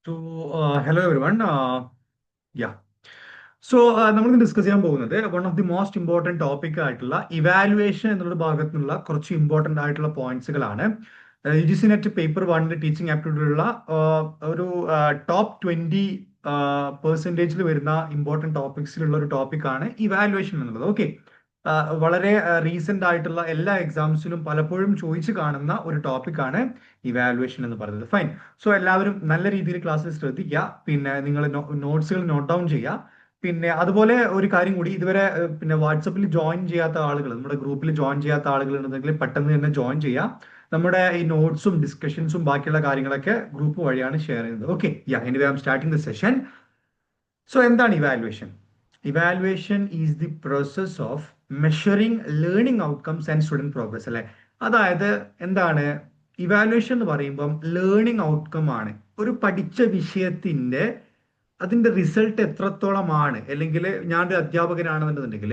Hello everyone. Yeah. നമ്മൾ discuss ചെയ്യാൻ പോകുന്നത് one of the most important topic ആയിട്ടുള്ള ഇവാലുവേഷൻ എന്നുള്ള ഭാഗത്തു നിന്നുള്ള കുറച്ച് ഇമ്പോർട്ടൻ്റ് ആയിട്ടുള്ള പോയിന്റ്സുകളാണ്. UGC നെറ്റ് പേപ്പർ വണ്ണിന്റെ ടീച്ചിങ് ആപ്റ്റിറ്റ്യൂഡിലുള്ള ഒരു ടോപ്പ് 20% വരുന്ന ഇമ്പോർട്ടൻറ്റ് ടോപ്പിക്സിലുള്ള ഒരു ടോപ്പിക്കാണ് ഇവാലുവേഷൻ എന്നുള്ളത്. ഓക്കെ, വളരെ റീസെന്റ് ആയിട്ടുള്ള എല്ലാ എക്സാംസിലും പലപ്പോഴും ചോദിച്ചു കാണുന്ന ഒരു ടോപ്പിക്കാണ് ഇവാലുവേഷൻ എന്ന് പറയുന്നത്. ഫൈൻ. സോ എല്ലാവരും നല്ല രീതിയിൽ ക്ലാസ്സിൽ ശ്രദ്ധിക്കുക, പിന്നെ നിങ്ങൾ നോട്ട്സുകൾ നോട്ട് ഡൗൺ ചെയ്യുക. പിന്നെ അതുപോലെ ഒരു കാര്യം കൂടി, ഇതുവരെ പിന്നെ വാട്സപ്പിൽ ജോയിൻ ചെയ്യാത്ത ആളുകൾ, നമ്മുടെ ഗ്രൂപ്പിൽ ജോയിൻ ചെയ്യാത്ത ആളുകൾ ഉണ്ടെങ്കിൽ പെട്ടെന്ന് തന്നെ ജോയിൻ ചെയ്യുക. നമ്മുടെ ഈ നോട്ട്സും ഡിസ്കഷൻസും ബാക്കിയുള്ള കാര്യങ്ങളൊക്കെ ഗ്രൂപ്പ് വഴിയാണ് ഷെയർ ചെയ്യുന്നത്. Okay, anyway I'm starting the session. So എന്താണ് evaluation? Evaluation is the process of measuring learning outcomes and student progress, അല്ലെ? അതായത് എന്താണ് ഇവാലുവേഷൻ എന്ന് പറയുമ്പം ലേണിംഗ് ഔട്ട്കം ആണ്. ഒരു പഠിച്ച വിഷയത്തിന്റെ അതിന്റെ റിസൾട്ട് എത്രത്തോളമാണ്, അല്ലെങ്കിൽ ഞാനൊരു അധ്യാപകനാണെന്നുണ്ടെങ്കിൽ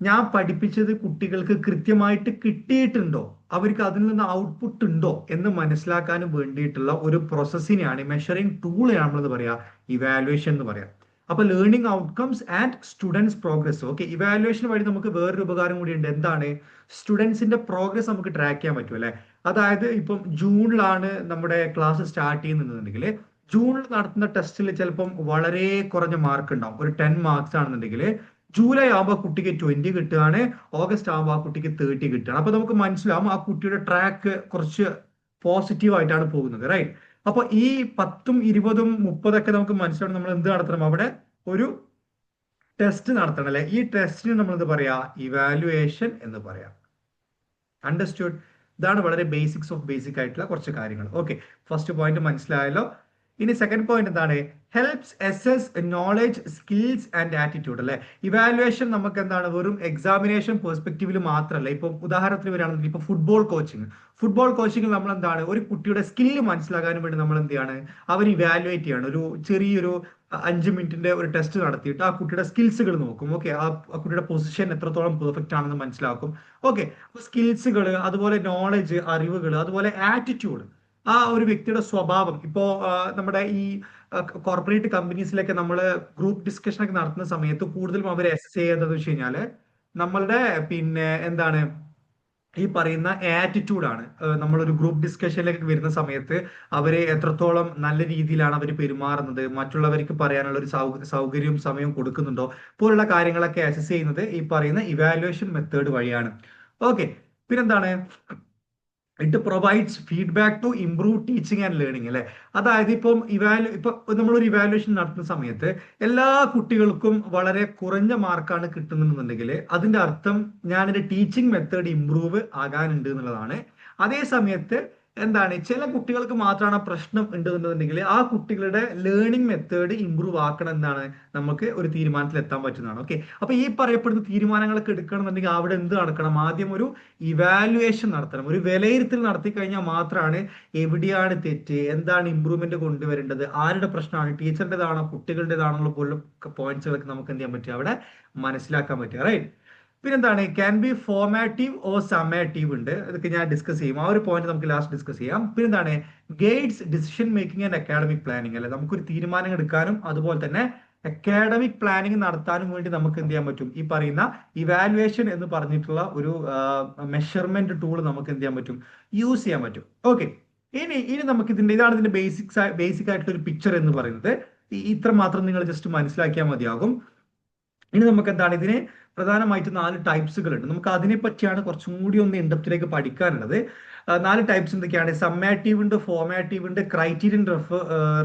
ഞാൻ പഠിപ്പിച്ചത് കുട്ടികൾക്ക് കൃത്യമായിട്ട് കിട്ടിയിട്ടുണ്ടോ, അവർക്ക് അതിൽ നിന്ന് ഔട്ട്പുട്ട് ഉണ്ടോ എന്ന് മനസ്സിലാക്കാനും വേണ്ടിയിട്ടുള്ള ഒരു പ്രോസസ്സിനെയാണ്, മെഷറിംഗ് ടൂളാണ് നമ്മളെന്ന് പറയാ ഇവാലുവേഷൻ എന്ന് പറയാം. അപ്പൊ learning outcomes and students progress. Okay, evaluation വഴി നമുക്ക് വേറൊരു ഉപകാരം കൂടി ഉണ്ട്. എന്താണ്? സ്റ്റുഡൻസിന്റെ പ്രോഗ്രസ് നമുക്ക് ട്രാക്ക് ചെയ്യാൻ പറ്റും, അല്ലെ? അതായത് ഇപ്പം ജൂണിലാണ് നമ്മുടെ ക്ലാസ് സ്റ്റാർട്ട് ചെയ്യുന്നുണ്ടെങ്കിൽ ജൂണിൽ നടത്തുന്ന ടെസ്റ്റിൽ ചിലപ്പം വളരെ കുറഞ്ഞ മാർക്ക് ഉണ്ടാവും, ഒരു 10 മാർക്സ് ആണെന്നുണ്ടെങ്കിൽ ജൂലൈ ആകുമ്പോൾ കുട്ടിക്ക് 20 കിട്ടുകയാണ്, ഓഗസ്റ്റ് ആകുമ്പോൾ ആ കുട്ടിക്ക് 30 കിട്ടുകയാണ്. അപ്പൊ നമുക്ക് മനസ്സിലാവും ആ കുട്ടിയുടെ ട്രാക്ക് കുറച്ച് പോസിറ്റീവ് ആയിട്ടാണ് പോകുന്നത്, റൈറ്റ്? അപ്പൊ ഈ 10ഉം 20ഉം 30ഒക്കെ നമുക്ക് മനസ്സിലാവും. നമ്മൾ എന്ത് നടത്തണം? അവിടെ ഒരു ടെസ്റ്റ് നടത്തണം, അല്ലെ? ഈ ടെസ്റ്റിന് നമ്മൾ എന്ത് പറയാ? ഇവാലുവേഷൻ എന്ന് പറയാം. അണ്ടർസ്റ്റുഡ്? ഇതാണ് വളരെ ബേസിക്സ് ഓഫ് ബേസിക് ആയിട്ടുള്ള കുറച്ച് കാര്യങ്ങൾ. ഓക്കെ, ഫസ്റ്റ് പോയിന്റ് മനസ്സിലായല്ലോ. ഇനി സെക്കൻഡ് പോയിന്റ് എന്താണ്? Helps assess knowledge, skills and attitude, അല്ലെ? ഇവാലുവേഷൻ നമുക്ക് എന്താണ്, വെറും എക്സാമിനേഷൻ പെർസ്പെക്റ്റീവിൽ മാത്രമല്ല. ഇപ്പൊ ഉദാഹരണത്തിന് വരികയാണെങ്കിൽ ഇപ്പൊ ഫുട്ബോൾ കോച്ചിങ് നമ്മൾ എന്താണ്, ഒരു കുട്ടിയുടെ സ്കില്ല് മനസ്സിലാക്കാനും വേണ്ടി നമ്മൾ എന്ത് ചെയ്യാണ്, അവർ ഇവാലുവേറ്റ് ചെയ്യാണ്. ഒരു ചെറിയൊരു 5 മിനിറ്റിന്റെ ഒരു ടെസ്റ്റ് നടത്തിയിട്ട് ആ കുട്ടിയുടെ സ്കിൽസുകൾ നോക്കും. ഓക്കെ, ആ കുട്ടിയുടെ പൊസിഷൻ എത്രത്തോളം പെർഫെക്റ്റ് ആണെന്ന് മനസ്സിലാക്കും. ഓക്കെ, അപ്പൊ സ്കിൽസുകൾ, അതുപോലെ നോളജ്, അറിവുകൾ, അതുപോലെ ആറ്റിറ്റ്യൂഡ്, ആ ഒരു വ്യക്തിയുടെ സ്വഭാവം. ഇപ്പോ നമ്മുടെ ഈ കോർപ്പറേറ്റ് കമ്പനീസിലൊക്കെ നമ്മൾ ഗ്രൂപ്പ് ഡിസ്കഷൻ ഒക്കെ നടത്തുന്ന സമയത്ത് കൂടുതലും അവരെ അസസ് ചെയ്യുന്നത് വെച്ച് കഴിഞ്ഞാല് നമ്മളുടെ പിന്നെ എന്താണ്, ഈ പറയുന്ന ആറ്റിറ്റ്യൂഡ് ആണ്. നമ്മളൊരു ഗ്രൂപ്പ് ഡിസ്കഷനിലേക്ക് വരുന്ന സമയത്ത് അവരെ എത്രത്തോളം നല്ല രീതിയിലാണ് അവർ പെരുമാറുന്നത്, മറ്റുള്ളവർക്ക് പറയാനുള്ള ഒരു സൗകര്യവും സമയവും കൊടുക്കുന്നുണ്ടോ പോലുള്ള കാര്യങ്ങളൊക്കെ അസസ് ചെയ്യുന്നത് ഈ പറയുന്ന ഇവാലുവേഷൻ മെത്തേഡ് വഴിയാണ്. ഓക്കെ, പിന്നെന്താണ്? It provides feedback to improve teaching and learning, അല്ലെ? അതായത് ഇപ്പൊ നമ്മളൊരു ഇവാലുവേഷൻ നടത്തുന്ന സമയത്ത് എല്ലാ കുട്ടികൾക്കും വളരെ കുറഞ്ഞ മാർക്കാണ് കിട്ടുന്നുണ്ടെങ്കിൽ അതിന്റെ അർത്ഥം ഞാനെന്റെ ടീച്ചിങ് മെത്തേഡ് ഇംപ്രൂവ് ആകാനുണ്ട് എന്നുള്ളതാണ്. അതേ സമയത്ത് എന്താണ്, ചില കുട്ടികൾക്ക് മാത്രമാണ് പ്രശ്നം ഉണ്ടെന്നുണ്ടെങ്കിൽ ആ കുട്ടികളുടെ ലേണിംഗ് മെത്തേഡ് ഇംപ്രൂവ് ആക്കണം എന്നാണ് നമുക്ക് ഒരു തീരുമാനത്തിൽ എത്താൻ പറ്റുന്നതാണ്. ഓക്കെ, അപ്പൊ ഈ പറയപ്പെടുന്ന തീരുമാനങ്ങളൊക്കെ എടുക്കണമെന്നുണ്ടെങ്കിൽ അവിടെ എന്ത് നടക്കണം? ആദ്യം ഒരു ഇവാലുവേഷൻ നടത്തണം, ഒരു വിലയിരുത്തൽ നടത്തി കഴിഞ്ഞാൽ മാത്രമാണ് എവിടെയാണ് തെറ്റ്, എന്താണ് ഇമ്പ്രൂവ്മെന്റ് കൊണ്ടുവരേണ്ടത്, ആരുടെ പ്രശ്നമാണ്, ടീച്ചറിൻ്റെതാണോ കുട്ടികളുടേതാണോ പോലുള്ള പോയിന്റ്സുകളൊക്കെ നമുക്ക് എന്ത് ചെയ്യാൻ പറ്റുക, അവിടെ മനസ്സിലാക്കാൻ പറ്റുക, റൈറ്റ്? പിന്നെന്താണ്? ക്യാൻ ബി ഫോമാറ്റീവ് ഓർ സമ്മേറ്റീവ് ഉണ്ട്. ഇതൊക്കെ ഞാൻ ഡിസ്കസ് ചെയ്യും, ആ ഒരു പോയിന്റ് നമുക്ക് ലാസ്റ്റ് ഡിസ്കസ് ചെയ്യാം. പിന്നെന്താണ്? Guides decision making and academic planning, അല്ലെ? നമുക്കൊരു തീരുമാനങ്ങൾ എടുക്കാനും അതുപോലെ തന്നെ അക്കാഡമിക് പ്ലാനിങ് നടത്താനും വേണ്ടി നമുക്ക് എന്ത് ചെയ്യാൻ പറ്റും? ഈ പറയുന്ന ഇവാലുവേഷൻ എന്ന് പറഞ്ഞിട്ടുള്ള ഒരു മെഷർമെന്റ് ടൂൾ നമുക്ക് എന്ത് ചെയ്യാൻ പറ്റും? യൂസ് ചെയ്യാൻ പറ്റും. ഓക്കെ, ഇനി നമുക്ക് ഇതാണ് ഇതിന്റെ ബേസിക് ആയിട്ടുള്ള ഒരു പിക്ചർ എന്ന് പറയുന്നത്. ഇത്ര മാത്രം നിങ്ങൾ ജസ്റ്റ് മനസ്സിലാക്കിയാൽ മതിയാകും. ഇനി നമുക്ക് എന്താണ്, ഇതിന് പ്രധാനമായിട്ട് 4 ടൈപ്സുകൾ ഉണ്ട്. നമുക്ക് അതിനെ പറ്റിയാണ് കുറച്ചും കൂടി ഒന്ന് ഇൻഡെപ്തിലേക്ക് പഠിക്കാനുള്ളത്. 4 ടൈപ്സ് എന്തൊക്കെയാണ്? സമ്മേറ്റീവ് ഉണ്ട്, ഫോമാറ്റീവ് ഉണ്ട്, ക്രൈറ്റീരിയൻ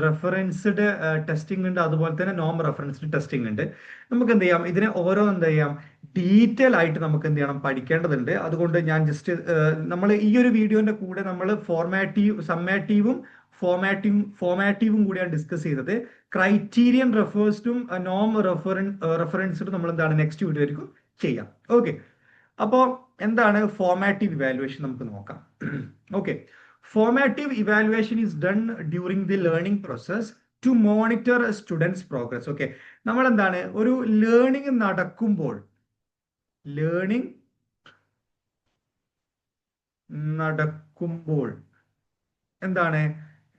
റെഫറൻസ്ഡ് ടെസ്റ്റിംഗ് ഉണ്ട്, അതുപോലെ തന്നെ നോം റെഫറൻസ്ഡ് ടെസ്റ്റിംഗ് ഉണ്ട്. നമുക്ക് എന്ത് ചെയ്യാം, ഇതിനെ ഓരോ എന്ത് ചെയ്യാം, ഡീറ്റെയിൽ ആയിട്ട് നമുക്ക് എന്ത് ചെയ്യണം, പഠിക്കേണ്ടതുണ്ട്. അതുകൊണ്ട് ഞാൻ ജസ്റ്റ് നമ്മൾ ഈ ഒരു വീഡിയോന്റെ കൂടെ നമ്മൾ സമ്മേറ്റീവും ഫോമാറ്റീവും കൂടിയാണ് ഡിസ്കസ് ചെയ്തത്. ക്രൈറ്റീരിയൻ റെഫേഴ്സും നോം റെഫറൻസും നമ്മൾ എന്താണ് നെക്സ്റ്റ് വീഡിയോ ആയിരിക്കും ചെയ്യാം. ഓക്കെ, അപ്പോൾ എന്താണ് ഫോമാറ്റീവ് ഇവാലുവേഷൻ നമുക്ക് നോക്കാം. Okay, formative evaluation is done during the learning process to monitor students progress. Okay, നമ്മൾ എന്താണ്, ഒരു ലേണിംഗ് നടക്കുമ്പോൾ എന്താണ്,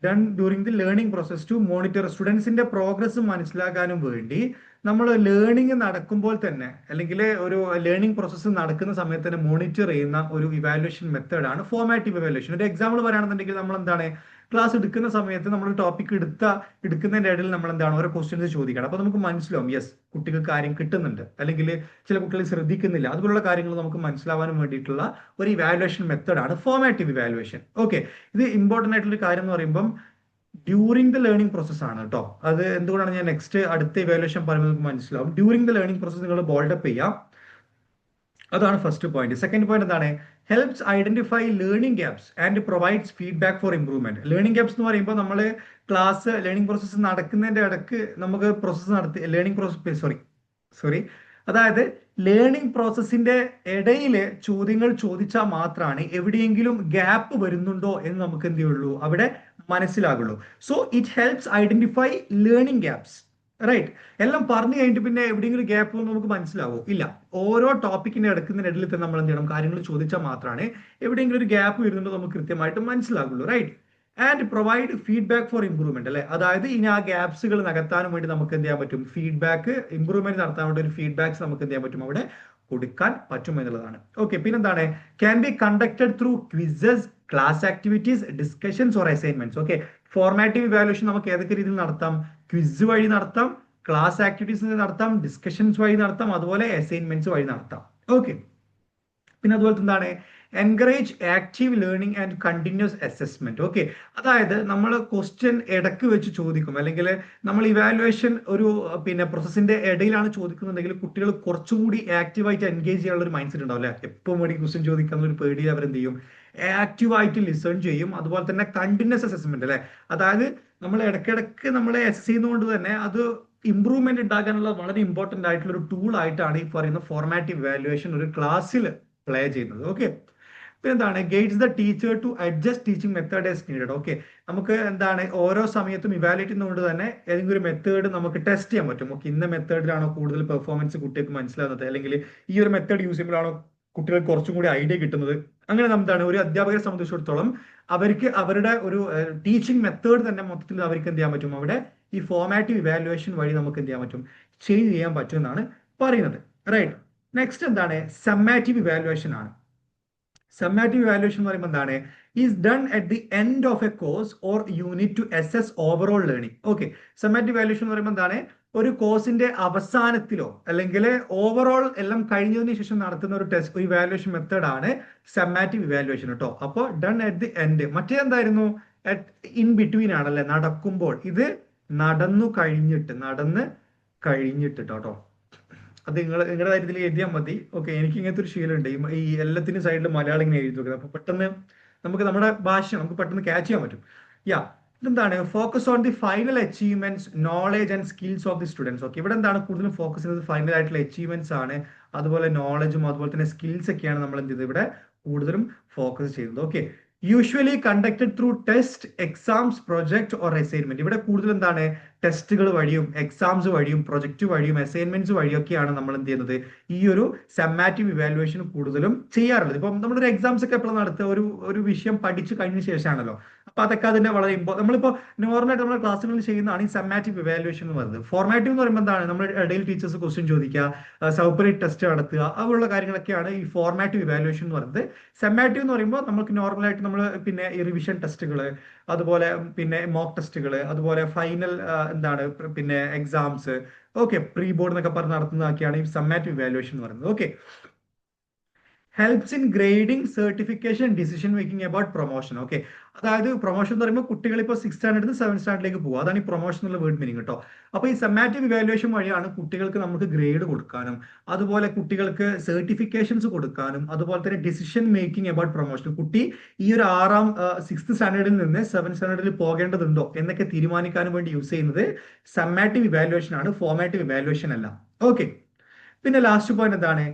done during the learning process to monitor സ്റ്റുഡൻസിന്റെ പ്രോഗ്രസ് മനസ്സിലാക്കാനും വേണ്ടി നമ്മൾ ലേണിംഗ് നടക്കുമ്പോൾ തന്നെ അല്ലെങ്കിൽ ഒരു ലേണിംഗ് പ്രോസസ്സ് നടക്കുന്ന സമയത്ത് തന്നെ മോണിറ്റർ ചെയ്യുന്ന ഒരു ഇവാലുവേഷൻ മെത്തേഡാണ് ഫോർമാറ്റീവ് ഇവാലുവേഷൻ. ഒരു എക്സാമ്പിൾ പറയുകയാണെന്നുണ്ടെങ്കിൽ നമ്മൾ എന്താണ് ക്ലാസ് എടുക്കുന്ന സമയത്ത് നമ്മൾ ടോപ്പിക് എടുക്കുന്നതിന്റെ ഇടയിൽ നമ്മൾ എന്താണ് ഓരോ ക്വസ്റ്റ്യൻസ് ചോദിക്കണം. അപ്പൊ നമുക്ക് മനസ്സിലാവും യെസ് കുട്ടികൾക്ക് കാര്യം കിട്ടുന്നുണ്ട്, അല്ലെങ്കിൽ ചില കുട്ടികൾ ശ്രദ്ധിക്കുന്നില്ല, അതുപോലുള്ള കാര്യങ്ങൾ നമുക്ക് മനസ്സിലാവാനും വേണ്ടിയിട്ടുള്ള ഒരു ഇവാലുവേഷൻ മെത്തേഡാണ് ഫോർമാറ്റീവ് ഇവാലുവേഷൻ. ഓക്കെ, ഇത് ഇമ്പോർട്ടന്റ് ആയിട്ടുള്ള ഒരു കാര്യം എന്ന് പറയുമ്പം ഡ്യൂറിംഗ് ദ ലേണിംഗ് പ്രോസസ് ആണ് കേട്ടോ. അത് എന്തുകൊണ്ടാണ് ഞാൻ നെക്സ്റ്റ് അടുത്ത ഇവാലുവേഷൻ പറയുമ്പോൾ നമുക്ക് മനസ്സിലാവും. ഡ്യൂറിംഗ് ദ ലേണിംഗ് പ്രോസസ് നിങ്ങൾ ബോൾഡപ്പ് ചെയ്യാം, അതാണ് ഫസ്റ്റ് പോയിന്റ്. സെക്കൻഡ് പോയിന്റ് എന്താണ്? Helps identify learning gaps and provides feedback for improvement. Learning gaps എന്ന് പറയുമ്പോൾ നമ്മൾ ക്ലാസ് ലേണിംഗ് പ്രോസസ്സ് നടക്കുന്നതിന്റെ ഇടക്ക് നമുക്ക് പ്രോസസ്സ് നടത്തി ലേണിംഗ് പ്രോസസ് സോറി അതായത് ലേണിംഗ് പ്രോസസ്സിന്റെ ഇടയിൽ ചോദ്യങ്ങൾ ചോദിച്ചാൽ മാത്രമാണ് എവിടെയെങ്കിലും ഗ്യാപ്പ് വരുന്നുണ്ടോ എന്ന് നമുക്ക് എന്ത് ചെയ്യുള്ളൂ അവിടെ മനസ്സിലാകുള്ളൂ. So it helps identify learning gaps. Right, എല്ലാം പറഞ്ഞു കഴിഞ്ഞിട്ട് പിന്നെ എവിടെയെങ്കിലും ഗ്യാപ്പ് നമുക്ക് മനസ്സിലാവോ? ഇല്ല. ഓരോ ടോപ്പിക്കിന്റെ എടുക്കുന്നതിനിടയിൽ തന്നെ നമ്മൾ എന്ത് ചെയ്യണം? കാര്യങ്ങൾ ചോദിച്ചാൽ മാത്രമാണ് എവിടെയെങ്കിലും ഒരു ഗ്യാപ്പ് വരുന്നുണ്ടോ നമുക്ക് കൃത്യമായിട്ട് മനസ്സിലാകുള്ളൂ. Right, and provide feedback for improvement അല്ലെ. അതായത് ഇനി ആ ഗ്യാപ്സുകൾ നികത്താനും വേണ്ടി നമുക്ക് എന്ത് ചെയ്യാൻ പറ്റും? ഫീഡ്ബാക്ക്, ഇംപ്രൂവ്മെന്റ് നടത്താൻ വേണ്ടി ഒരു ഫീഡ്ബാക്സ് നമുക്ക് എന്ത് ചെയ്യാൻ പറ്റും? അവിടെ കൊടുക്കാൻ പറ്റും എന്നുള്ളതാണ്. ഓക്കെ, പിന്നെന്താണ്? Can be conducted through quizzes, class activities, discussions or assignments. Okay, formative evaluation നമുക്ക് ഏതൊക്കെ രീതിയിൽ നടത്താം? ക്വിസ് വഴി നടത്താം, ക്ലാസ് ആക്ടിവിറ്റീസ് നടത്താം, ഡിസ്കഷൻസ് വഴി നടത്താം, അതുപോലെ അസൈൻമെന്റ്സ് വഴി നടത്താം. ഓക്കെ, പിന്നെ അതുപോലെ എന്താണ്? Encourage active learning and continuous assessment. Okay, അതായത് നമ്മൾ ക്വസ്റ്റ്യൻ ഇടക്ക് വെച്ച് ചോദിക്കും, അല്ലെങ്കിൽ നമ്മൾ ഇവാലുവേഷൻ ഒരു പ്രോസസ്സിന്റെ ഇടയിലാണ് ചോദിക്കുന്നുണ്ടെങ്കിൽ കുട്ടികൾ കുറച്ചുകൂടി ആക്റ്റീവായിട്ട് എൻഗേജ് ചെയ്യാനുള്ള ഒരു മൈൻഡ് സെറ്റ് ഉണ്ടാവും അല്ലെ. എപ്പോൾ വേണ്ടി ക്വസ്റ്റ്യൻ ചോദിക്കാനുള്ള ഒരു പേടിയിൽ അവരെന്ത് ചെയ്യും? ആക്റ്റീവായിട്ട് ലിസൺ ചെയ്യും. അതുപോലെ തന്നെ കണ്ടിന്യൂസ് അസസ്മെന്റ് അല്ലെ, അതായത് നമ്മൾ ഇടയ്ക്കിടയ്ക്ക് നമ്മളെ അസസ് ചെയ്യുന്നതുകൊണ്ട് തന്നെ അത് ഇംപ്രൂവ്മെന്റ് ഉണ്ടാക്കാനുള്ള വളരെ ഇമ്പോർട്ടന്റ് ആയിട്ടുള്ള ഒരു ടൂൾ ആയിട്ടാണ് ഈ പറയുന്ന ഫോർമാറ്റീവ് ഇവാലുവേഷൻ ഒരു ക്ലാസ്സിൽ പ്ലേ ചെയ്യുന്നത്. ഓക്കെ, പിന്നെ എന്താണ്? Guides the teacher to adjust teaching method as needed. Okay, നമുക്ക് എന്താണ് ഓരോ സമയത്തും ഇവാലുവേറ്റ് ചെയ്യുന്നതുകൊണ്ട് തന്നെ ഏതെങ്കിലും ഒരു മെത്തേഡ് നമുക്ക് ടെസ്റ്റ് ചെയ്യാൻ പറ്റും. ഓക്കെ, ഇന്ന മെത്തേഡിലാണോ കൂടുതൽ പെർഫോമൻസ് കുട്ടികൾക്ക് മനസ്സിലാകുന്നത്, അല്ലെങ്കിൽ ഈ ഒരു മെത്തേഡ് യൂസ് ചെയ്യുമ്പോഴാണോ കുട്ടികൾക്ക് കുറച്ചും കൂടി ഐഡിയ കിട്ടുന്നത്. അങ്ങനെ എന്താണ് ഒരു അധ്യാപകരെ സംബന്ധിച്ചിടത്തോളം അവർക്ക് അവരുടെ ഒരു ടീച്ചിങ് മെത്തേഡ് തന്നെ മൊത്തത്തിൽ അവർക്ക് എന്ത് ചെയ്യാൻ പറ്റും? അവിടെ ഈ ഫോർമാറ്റീവ് ഇവാലുവേഷൻ വഴി നമുക്ക് എന്ത് ചെയ്യാൻ പറ്റും? ചേഞ്ച് ചെയ്യാൻ പറ്റും എന്നാണ് പറയുന്നത്. റൈറ്റ്, നെക്സ്റ്റ് എന്താണ്? സമ്മാറ്റീവ് ഇവാലുവേഷൻ ആണ്. സമ്മാറ്റീവ് ഇവാലുവേഷൻ എന്ന് പറയുമ്പോൾ എന്താണ്? Is done at the end of a course or unit to assess overall learning. Okay, summative evaluation എന്ന് പറയുമ്പോൾ എന്താണ്? ഒരു കോഴ്സിന്റെ അവസാനത്തിലോ അല്ലെങ്കിൽ ഓവറോൾ എല്ലാം കഴിഞ്ഞതിന് ശേഷം നടത്തുന്ന ഒരു ടെസ്റ്റ്, ഒരു ഇവാലുവേഷൻ മെത്തേഡാണ് സമ്മാറ്റീവ് ഇവാലുവേഷൻ കേട്ടോ. അപ്പോൾ ഡൺ അറ്റ് ദി എൻഡ്. മറ്റേ എന്തായിരുന്നു? ഇൻ ബിറ്റ്വീൻ ആണല്ലേ, നടക്കുമ്പോൾ. ഇത് നടന്നു കഴിഞ്ഞിട്ട് കേട്ടോ. അത് നിങ്ങളുടെ കാര്യത്തിൽ എഴുതിയാൽ മതി. ഓക്കെ, എനിക്ക് ഇങ്ങനത്തെ ഒരു ശീലമുണ്ട്, ഈ എല്ലാത്തിനും സൈഡിൽ മലയാളം ഇങ്ങനെ എഴുതി വെക്കുന്നത്. അപ്പൊ പെട്ടെന്ന് നമുക്ക് നമ്മുടെ ഭാഷ നമുക്ക് പെട്ടെന്ന് ക്യാച്ച് ചെയ്യാൻ പറ്റും. യാ, ഇതെന്താണ്? Focus on the final achievements, knowledge and skills of the students. Okay, ഇവിടെ എന്താണ് കൂടുതലും ഫോക്കസ് ചെയ്യുന്നത്? ഫൈനൽ ആയിട്ടുള്ള അച്ചീവ്മെന്റ്സ് ആണ്, അതുപോലെ നോളജും അതുപോലെ തന്നെ സ്കിൽസ് ഒക്കെയാണ് നമ്മൾ എന്ത് ചെയ്തത് ഇവിടെ കൂടുതലും ഫോക്കസ് ചെയ്യുന്നത്. Okay, usually conducted through test, exams, project or assignment. ഇവിടെ കൂടുതൽ എന്താണ്? ടെസ്റ്റുകൾ വഴിയും എക്സാംസ് വഴിയും പ്രൊജക്ട് വഴിയും അസൈൻമെന്റ്സ് വഴിയൊക്കെയാണ് നമ്മൾ എന്ത് ചെയ്യുന്നത്? ഈ ഒരു സമ്മാറ്റീവ് ഇവാലുവേഷൻ കൂടുതലും ചെയ്യാറുള്ളത്. ഇപ്പം നമ്മളൊരു എക്സാംസ് ഒക്കെ എപ്പോഴും നടത്തുക ഒരു വിഷയം പഠിച്ചു കഴിഞ്ഞ ശേഷമാണല്ലോ. അപ്പൊ അതൊക്കെ അതിന്റെ വളരെ നമ്മളിപ്പോ നോർമലായിട്ട് നമ്മുടെ ക്ലാസ്സുകളിൽ ചെയ്യുന്നതാണ് ഈ സമ്മാറ്റീവ് ഇവാലുവേഷൻ എന്ന് പറയുന്നത്. ഫോർമാറ്റീവ് എന്ന് പറയുമ്പോൾ എന്താണ്? നമ്മൾ ഇടയിൽ ടീച്ചേഴ്സ് ക്വസ്റ്റ്യൻ ചോദിക്കുക, സെപ്പറേറ്റ് ടെസ്റ്റ് നടത്തുക, അതുപോലുള്ള കാര്യങ്ങളൊക്കെയാണ് ഈ ഫോർമാറ്റീവ് ഇവാലുവേഷൻ എന്ന് പറയുന്നത്. സമ്മാറ്റീവ് എന്ന് പറയുമ്പോൾ നമുക്ക് നോർമലായിട്ട് നമ്മൾ ഈ റിവിഷൻ ടെസ്റ്റുകൾ, അതുപോലെ മോക്ക് ടെസ്റ്റുകൾ, അതുപോലെ ഫൈനൽ എന്താണ് എക്സാംസ്, ഓക്കെ, പ്രീ ബോർഡ് എന്നൊക്കെ പറഞ്ഞ് നടത്തുന്നതൊക്കെയാണ് ഈ സമ്മാറ്റീവ് ഇവാലുവേഷൻ എന്ന് പറയുന്നത്. Okay, helps in grading, certification, decision making about promotion. Okay, അതായത് പ്രൊമോഷൻ എന്ന് പറയുമ്പോൾ കുട്ടികൾ ഇപ്പോൾ 6th സ്റ്റാൻഡേർഡിൽ നിന്ന് 7th സ്റ്റാൻഡേർഡിലേക്ക് പോകുക, അതാണ് ഈ പ്രൊമോഷൻ എന്നുള്ള വേർഡ് മീനിങ് കേട്ടോ. അപ്പൊ ഈ സമ്മാറ്റീവ് ഇവാലുവേഷൻ വഴിയാണ് കുട്ടികൾക്ക് നമുക്ക് ഗ്രേഡ് കൊടുക്കാനും അതുപോലെ കുട്ടികൾക്ക് സർട്ടിഫിക്കേഷൻസ് കൊടുക്കാനും അതുപോലെ തന്നെ ഡിസിഷൻ മേക്കിംഗ് അബൌട്ട് പ്രൊമോഷൻ, കുട്ടി ഈ ഒരു 6th സ്റ്റാൻഡേർഡിൽ നിന്ന് 7th സ്റ്റാൻഡേർഡിൽ പോകേണ്ടതുണ്ടോ എന്നൊക്കെ തീരുമാനിക്കാനും വേണ്ടി യൂസ് ചെയ്യുന്നത് സമ്മാറ്റീവ് ഇവാലുവേഷൻ ആണ്, ഫോർമാറ്റീവ് ഇവാലുവേഷൻ അല്ല. ഓക്കെ, പിന്നെ ലാസ്റ്റ് പോയിന്റ് എന്താണ്?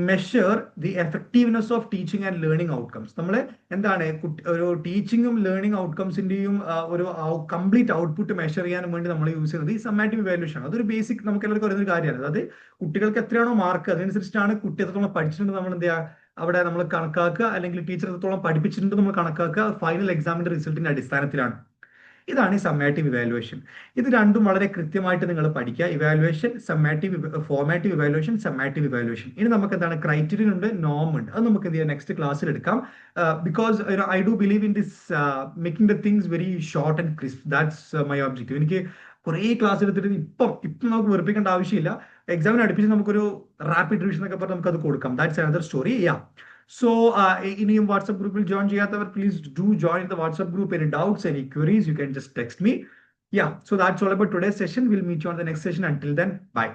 Measure the effectiveness of teaching and learning outcomes. നമ്മൾ എന്താണ് ഒരു ടീച്ചിങ്ങും ലേണിംഗ് ഔട്ട്കംസിന്റെയും ഒരു കംപ്ലീറ്റ് ഔട്ട്പുട്ട് മെഷർ ചെയ്യാൻ വേണ്ടി നമ്മൾ യൂസ് ചെയ്യുന്നത് ഈ സമ്മാറ്റീവ് ഇവാലുവേഷൻ ആണ്. അതൊരു ബേസിക് നമുക്ക് എല്ലാവർക്കും അറിയുന്ന ഒരു കാര്യമാണ്. അതായത് കുട്ടികൾക്ക് എത്രയാണോ മാർക്ക് അതനുസരിച്ചിട്ടാണ് കുട്ടി എത്രത്തോളം പഠിച്ചിട്ടുണ്ട് നമ്മൾ എന്ത് ചെയ്യുക അവിടെ നമ്മൾ കണക്കാക്കുക, അല്ലെങ്കിൽ ടീച്ചർ എത്രത്തോളം പഠിപ്പിച്ചിട്ടുണ്ട് നമ്മൾ കണക്കാക്കുക ഫൈനൽ എക്സാമിന്റെ റിസൾട്ടിന്റെ അടിസ്ഥാനത്തിലാണ്. ഇതാണ് ഈ സമ്മേറ്റീവ് ഇവാലുവേഷൻ. ഇത് രണ്ടും വളരെ കൃത്യമായിട്ട് നിങ്ങൾ പഠിക്കുക. Evaluation, formative evaluation, summative evaluation. ഇനി നമുക്ക് എന്താണ് ക്രൈറ്റീരിയൻ ഉണ്ട്, നോം ഉണ്ട്. അത് നമുക്ക് എന്ത് ചെയ്യാം, നെക്സ്റ്റ് ക്ലാസ്സിൽ എടുക്കാം. Because I do believe in this making the things very short and crisp. That's my objective. എനിക്ക് കുറേ ക്ലാസ് എടുത്തിട്ട് ഇപ്പം നമുക്ക് വെറുപ്പിക്കേണ്ട ആവശ്യമില്ല. എക്സാമിന് അടുപ്പിച്ച് നമുക്കൊരു റാപ്പിഡ് റിവിഷൻ എന്നൊക്കെ പറഞ്ഞ് നമുക്ക് അത് കൊടുക്കാം. That's another story. So, ഇനിയും വാട്സ്ആപ്പ് ഗ്രൂപ്പിൽ ജോയിൻ ചെയ്യാത്തവർ please do join the WhatsApp group. Any doubts, any queries, you can just text me. So that's all about today's session. We'll meet you on the next session. Until then, bye.